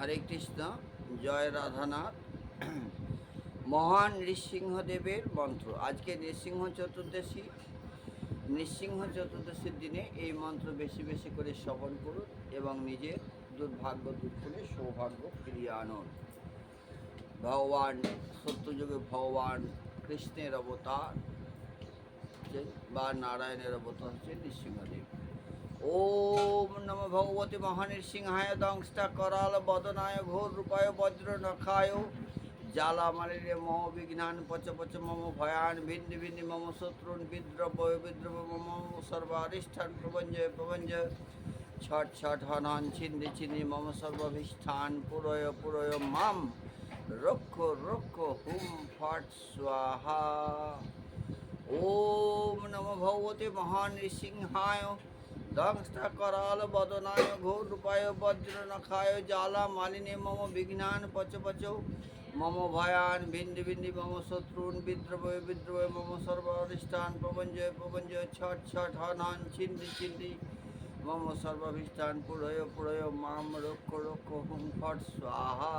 হরে কৃষ্ণ, জয় রাধানাথ। মহান নৃসিংহদেবের মন্ত্র। আজকে নৃসিংহ চতুর্দশী। নৃসিংহ চতুর্দশীর দিনে এই মন্ত্র বেশি বেশি করে শ্রবণ করুন এবং নিজের দুর্ভাগ্য দূর করে সৌভাগ্য ফিরিয়ে আনুন। ভগবান সত্যযুগে ভগবান কৃষ্ণের অবতার বা নারায়ণের অবতার হচ্ছে নৃসিংহদেব। ওম নমো ভগবতে মহানৃসিংহায় দংষ্টা করাল বদনায় ঘোর রূপায় বজ্র নখায় জালা মালিরে মম বিঘ্নান পচ পচ মম ভয়ান ভিন্দি ভিন্দি মম শত্রুন বিদ্রবয় বিদ্রব মম সর্বারিষ্ঠান প্রবঞ্জয় প্রবঞ্জয় ছট ছট হন হন ছিন্দি ছিন্দি মম সর্বাভিষ্ঠান পুরয় পুরয় মাম রক্ষ রক্ষ হুম ফট স্বাহা। ওম নমো ভগবতে মহানৃসিংহায় দংষ্টা করাল বদনায় ঘোর রূপায় বজ্র নখায় জালা মালিনী মম বিঘ্নান পচ পচ মম ভয়ান ভিন্দি ভিন্দি মম শত্রুন বিদ্রবয় বিদ্রবয় মম সর্বাধিষ্ঠান প্রবঞ্জয় প্রবঞ্জয় ছট ছট হন হন ছিন্দি ছিন্দি মম সর্বাভিষ্ঠান পুরয় পুরয় মাম রক্ষ রক্ষ হুম ফট স্বাহা।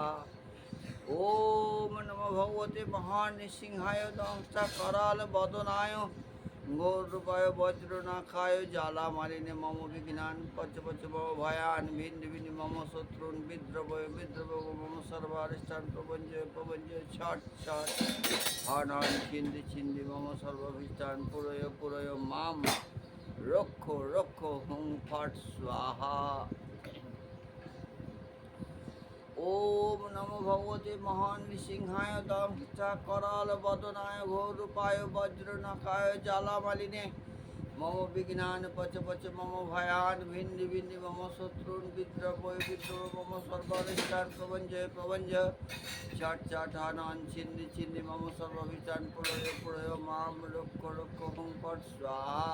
ওম নমো ভগবতে মহানৃসিংহায় দংষ্টা করাল বদনায় ঘোর রূপায় বজ্র নখায় জালা মালিনী মম বিঘ্নান পচ পচ মম ভয়ান ভিন্দি ভিন্দি মম শত্রুন বিদ্রবয় বিদ্রব মম সর্বারিষ্ঠান প্রবঞ্জয় প্রবঞ্জয় ছট ছট হন হন ছিন্দি ছিন্দি মম সর্বাভিষ্ঠান পুরয় পুরয় মাম রক্ষ রক্ষ হুম ফট স্বাহা। ওম নমো ভগবতে মহানৃসিংহায় দংষ্টা করাল বদনায় ঘোর রূপায় বজ্র নখায় জালা মালিনে মম বিঘ্নান পচ পচ মম ভয়ান ভিন্দি ভিন্দি মম শত্রুন বিদ্রবয় বিদ্রব মম সর্বাধিষ্ঠান প্রবঞ্জয় প্রবঞ্জয় ছট ছট হন ছিন্দি ছিন্দি মম সর্বাধিষ্ঠান পুরয় পুরয় মাম রক্ষ রক্ষ হুম ফট স্বাহা।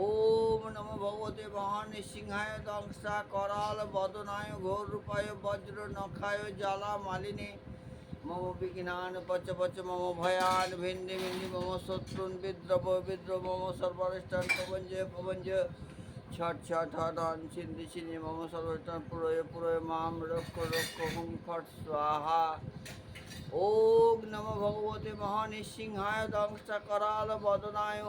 ওম নমো ভগবতে মহানৃসিংহায় দংষ্টা করাল বদনায় ঘোর রূপায় বজ্র নখায় জালা মালিনী মম বিঘ্নান পচ পচ মম ভয়ান ভিন্দি ভিন্দি মম শত্রুন বিদ্রব বিদ্রব মম সর্বাধিষ্ঠান প্রবঞ্জয় প্রবঞ্জয় ছট ছট হন ছিন্দি ছিন্দি মম সর্বাধিষ্ঠান পুরয় পুরয় মাম রক্ষ রক্ষ হুম ফট স্বাহা। ওম নমো ভগবতে মহানৃসিংহায় দংষ্টা করাল বদনায়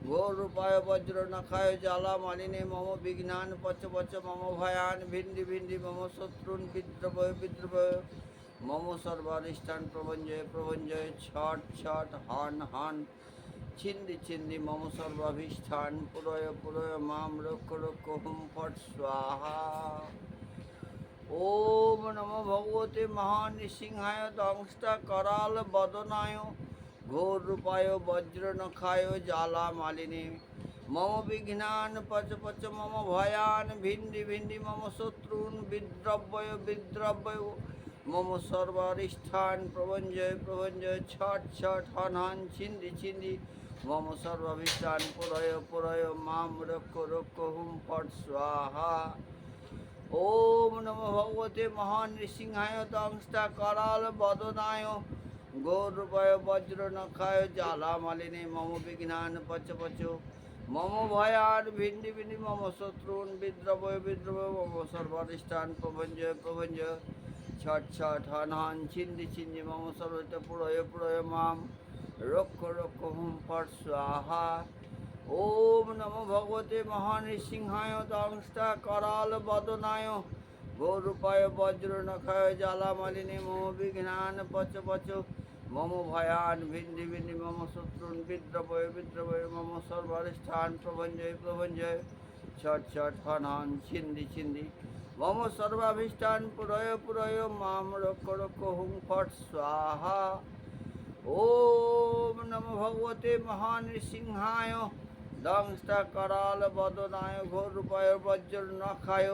ঘোর রূপায় বজ্র নখায় জালা মালিনী মম বিঘ্নান পচ পচ মম ভয়ান ভিন্দি ভিন্দি মম শত্রুন বিদ্রবয় বিদ্রবয় মম সর্বাধিষ্ঠান প্রবঞ্জয় প্রবঞ্জয় ছট ছট হন হন ছিন্দি ছিন্দি মম সর্বাধিষ্ঠান পুরয় পুরয় মাম রক্ষ রক্ষ হুম ফট স্বাহা। ওম নমো ভগবতে মহানৃসিংহায় দংষ্টা করাল বদনায় ঘোর রূপায় বজ্র নখায় জালা মালিনী মম বিঘ্নান পচ পচ মম ভয়ান ভিন্দি ভিন্দি মম শত্রুন বিদ্রবয় বিদ্রবয় মম সর্বাধিষ্ঠান প্রবঞ্জয় প্রবঞ্জয় ছট ছট হন হন ছিন্দি ছিন্দি মম সর্বাধিষ্ঠান পুরয় পুরয় মাম রক্ষ রক্ষ হুম ফট স্বাহা। ওম নমো ভগবতে মহানৃসিংহায় দংষ্টা করাল বদনায় ঘোর রূপায় বজ্র নখায় জালা মালিনী মম বিঘ্নান পচ পচ মম ভয়ান ভিন্দি ভিন্দি মম শত্রুন বিদ্রবয় বিদ্রবয় মম সর্বাধিষ্ঠান প্রবঞ্জয় প্রবঞ্জয় ছট ছট হন হন ছিন্দি ছিন্দি মম সর্বত পুরয় পুরয় মাম রক্ষ রক্ষ হুম ফট স্বাহা। ওম নমো ভগবতে মহানৃসিংহায় দংষ্টা করাল বদনায় ঘোর রূপায় বজ্র নখায় জালা মালিনী মম বিঘ্নান পচ পচ মম ভয়ান ভিন্দি ভিন্দি মম শত্রুন বিদ্রবয় বিদ্রবয় মম সর্বাধিষ্ঠান প্রবঞ্জয় প্রবঞ্জয় ছট ছট হন হন ছিন্দি ছিন্দি মম সর্বাভীষ্টান পুরয় পুরয় মাম রক্ষ রক্ষ হুম ফট স্বাহা। ওম নমো ভগবতে মহানৃসিংহায় দংষ্টা করাল বদনায় ঘোর রূপায় বজ্র নখায়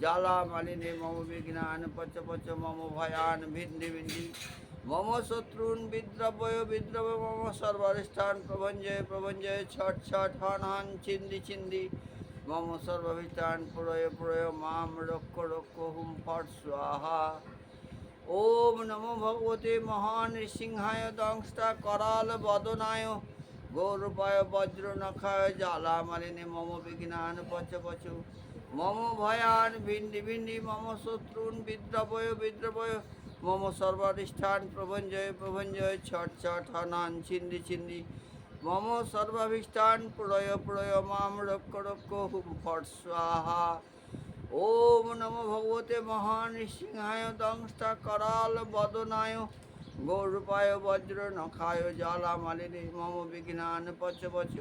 জালা মালিনী মম বিঘ্নান পচ পচ মম ভয়ান ভিন্দি ভিন্দি মম শত্রুন বিদ্রবয় বিদ্রব মম সর্বাধিষ্ঠান প্রবঞ্জয় প্রবঞ্জয় ছট ছট হন হন ছিন্দি ছিন্দি মম সর্বাধিষ্ঠান পুরয় পুরয় মাম রক্ষ রক্ষ হুম ফট স্বাহা। ওম নমো ভগবতে মহানৃসিংহায় দংষ্টা করাল বদনায় ঘোর রূপায় বজ্র নখায় জালা মালিনী মম বিঘ্নান পচ পচ মম ভয়ান ভিন্ডি ভিন্ডি মম শত্রুন বিদ্রবয় বিদ্রবয় মম সর্বাধিষ্ঠান প্রভঞ্জয় প্রভঞ্জয় ছট ছট হনান ছিন্দি ছিন্দি মম সর্বাভীষ্টান প্রলয় প্রলয় মাম রক্ষ রক্ষ হুম ফট স্বাহা ওম নমো ভগবতে মহানৃসিংহায় দংষ্টা করাল বদনায় গৌরূপায় বজ্র নখায় জ্বালা মালিনী মম বিঘ্নান পচ পচ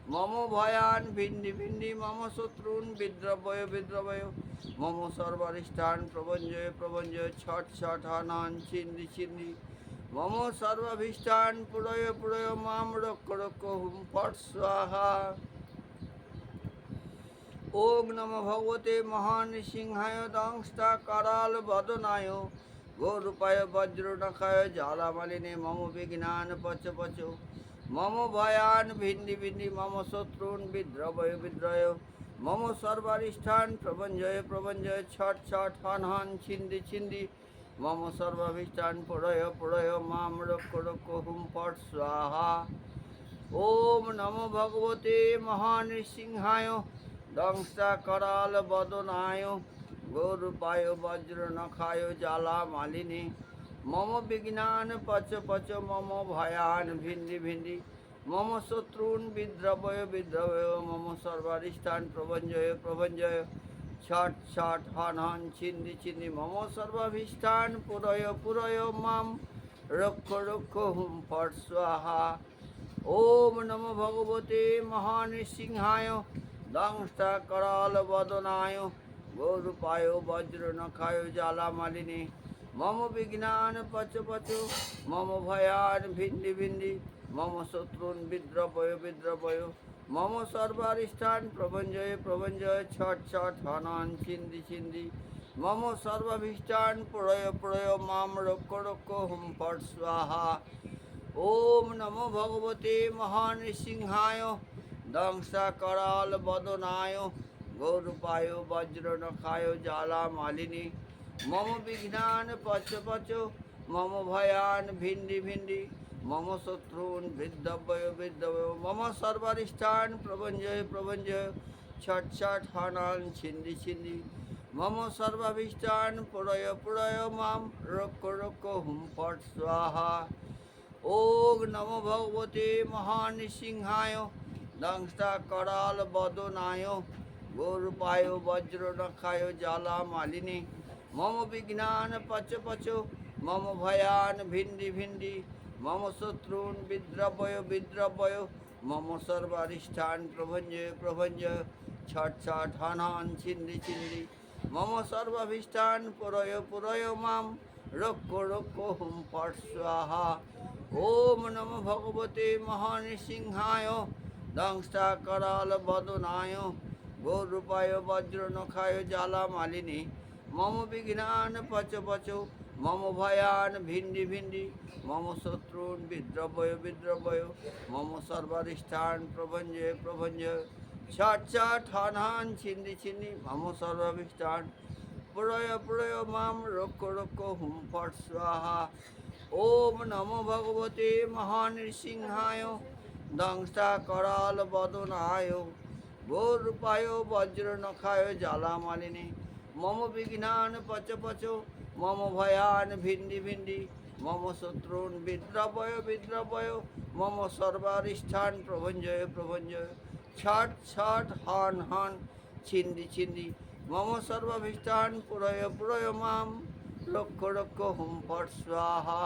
মম ভয়ান ভিন্ডি ভিন্ডি মম শত্রুন বিদ্রবয় বিদ্রবয় মম সর্বারিষ্ঠান প্রভঞ্জয় প্রভঞ্জয় ছট ছট হনান ছিন্দি ছিন্দি মম সর্বাভীষ্টান পুরয় পুরয় মাম রক্ষ রক্ষ হুম ফট স্বাহা ওম নমো ভগবতে মহানৃসিংহায় দংষ্টা করাল বদনায় গৌরূপায় বজ্র নখায় জ্বালা মালিনী মম বিঘ্নান পচ পচ মম ভয়ান ভিন্ডি ভিন্ডি মম শত্রুন বিদ্রবয় বিদ্রয় মম সর্বারিষ্ঠান প্রভঞ্জয় প্রভঞ্জয় ছট ছট হন হন ছিন্দি ছিন্দি মম সর্বাভীষ্টান প্রলয় প্রলয় মাম রক্ষ রক্ষ হুম ফট স্বাহা ওম নমো ভগবতে মহানৃসিংহায় দংষ্টা করাল বদনায় গৌরূপায় বজ্র নখায় জ্বালা মালিনী মম বিঘ্নান পচ পচ মম ভয়ান ভিন্ডি ভিন্ডি মম শত্রুন বিদ্রবয় বিদ্রবয় মম সর্বারিষ্ঠান প্রভঞ্জয় প্রভঞ্জয় ছট ছট হন হন ছিন্দি ছিন্দি মম সর্বাভীষ্টান পুরয় পুরয় মাম রক্ষ রক্ষ হুম ফট স্বাহা ওম নমো ভগবতে মহানৃসিংহায় দংষ্টা করাল বদনায় গৌরূপায় বজ্র নখায় জ্বালা মালিনী মম বিঘ্নান পচ পচ মম ভয়ান ভিন্ডি ভিন্ডি মম শত্রুন বিদ্রবয় বিদ্রবয় মম সর্বারিষ্ঠান প্রভঞ্জয় প্রভঞ্জয় ছট ছট হনান ছিন্দি ছিন্দি মম সর্বাভীষ্টান প্রলয় প্রলয় মাম রক্ষ রক্ষ হুম ফট স্বাহা ওম নমো ভগবতে মহানৃসিংহায় দংষ্টা করাল বদনায় গৌরূপায় বজ্র নখায় জ্বালা মালিনী মম বিঘ্নান পচ পচ মম ভয়ান ভিন্ডি ভিন্ডি মম শত্রুন বিদ্রবয় বিদ্রবয় মম সর্বারিষ্ঠান প্রভঞ্জয় প্রভঞ্জয় ছট ছট হনান ছিন্দি ছিন্দি মম সর্বাভীষ্টান প্রলয় প্রলয় মাম রক্ষ রক্ষ হুম ফট স্বাহা ওম নমো ভগবতে মহানৃসিংহায় দংষ্টা করাল বদনায় গৌরূপায় বজ্র নখায় জ্বালা মালিনী মম বিঘ্নান পচ পচ মম ভয়ান ভিন্ডি ভিন্ডি মম শত্রুন বিদ্রবয় বিদ্রবয় মম সর্বারিষ্ঠান প্রভঞ্জয় প্রভঞ্জয় ছট ছট হনান ছিন্দি ছিন্দি মম সর্বাভীষ্টান পুরয় পুরয় মাম রক্ষ রক্ষ হুম ফট স্বাহা ওম নমো ভগবতে মহানৃসিংহায় দংষ্টা করাল বদনায় গৌরূপায় বজ্র নখায় জ্বালা মালিনী মম বিঘ্নান পচ পচ মম ভয়ান ভিন্ডি ভিন্ডি মম শত্রুন বিদ্রবয় বিদ্রবয় মম সর্বারিষ্ঠান প্রভঞ্জয় প্রভঞ্জয় ছট ছট হন হন ছিন্দি ছিন্দি মম সর্বাভীষ্টান প্রলয় প্রলয় মাম রক্ষ রক্ষ হুম ফট স্বাহা ওম নমো ভগবতে মহানৃসিংহায় দংষ্টা করাল বদনায় গৌরূপায় বজ্র নখায় জ্বালা মালিনী মম বিঘ্নান পচ পচ মম ভয়ান ভিন্ডি ভিন্ডি মম শত্রুন বিদ্রবয় বিদ্রবয় মম সর্বারিষ্ঠান প্রভঞ্জয় প্রভঞ্জয় ছট ছট হন হন ছিন্দি ছিন্দি মম সর্বাভীষ্টান পুরয় পুরয় মাম লক্ষ লক্ষ হুম ফট স্বাহা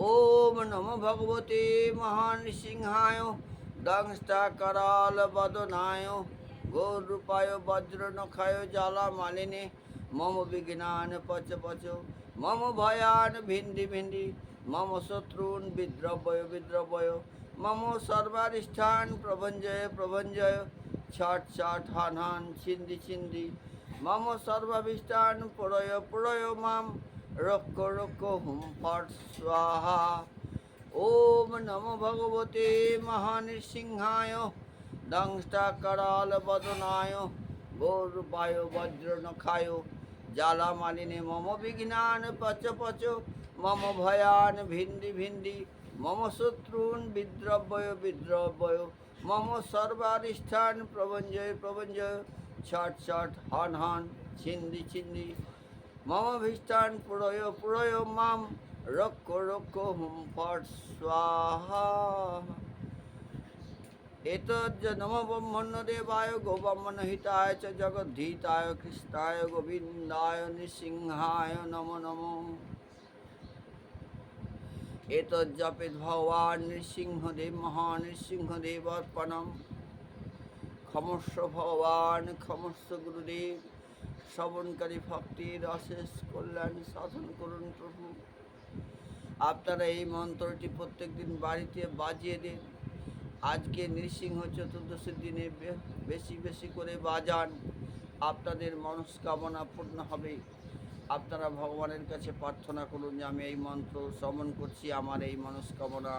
ওম নমো ভগবতে মহানৃসিংহায় দংষ্টা করাল বদনায় গৌরূপায় বজ্র নখায় জ্বালা মালিনী মম বিঘ্নান পচ পচ মম ভয়ান ভিন্ডি ভিন্ডি মম শত্রুন বিদ্রবয় বিদ্রবয় মম সর্বারিষ্ঠান প্রভঞ্জয় প্রভঞ্জয় ছট ছট হন হন ছিন্দি ছিন্দি মম সর্বাভীষ্টান প্রলয় প্রলয় মাম রক্ষ রক্ষ হুম ফট স্বাহা ওম নমো ভগবতে মহানৃসিংহায় দংষ্টা করাল বদনায় গৌরূপায় বজ্র নখায় জ্বালা মালিনী মম বিঘ্নান পচ পচ মম ভয়ান ভিন্ডি ভিন্ডি মম শত্রুন বিদ্রবয় বিদ্রবয় মম সর্বাধিষ্ঠান প্রবঞ্জয় প্রবঞ্জয়, ছট ছট হন হন, ছিন্দি ছিন্দি, মম ভীষ্টান পুরয় পুরয় মাম, রক্ষ রক্ষ হুম ফট স্বাহা। এতজ্জ নম ব্রহ্মণ্য দেবায় গোব্রাহ্মণ হিতায় চ জগদ্ধীতায় কৃষ্ণায় গোবিন্দায় নৃসিংহায় নমো নমঃ। এতজ্জপেদ ভগবান নৃসিংহদেব মহানৃসিংহদেবার্পণম। ক্ষমস্ব ভগবান ক্ষমস্ব গুরুদেব, শ্রবণকারী ভক্তির অশেষ কল্যাণ সাধন করুন প্রভু। আপনারা এই মন্ত্রটি প্রত্যেক দিন বাড়িতে বাজিয়ে দিন। আজকে নৃসিংহ চতুর্দশীর দিনে বেশি বেশি করে বাজান, আপনাদের মনস্কামনা পূর্ণ হবে। আপনারা ভগবানের কাছে প্রার্থনা করুন যে আমি এই মন্ত্র শ্রবণ করছি, আমার এই মনস্কামনা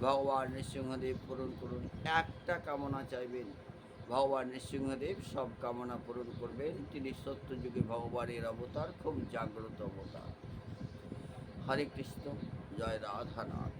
ভগবান নৃসিংহদেব পূরণ করুন। একটা কামনা চাইবেন, ভগবান নৃসিংহদেব সব কামনা পূরণ করবেন। তিনি সত্যযুগে ভগবানের অবতার, খুব জাগ্রত অবতার। হরে কৃষ্ণ, জয় রাধানাথ।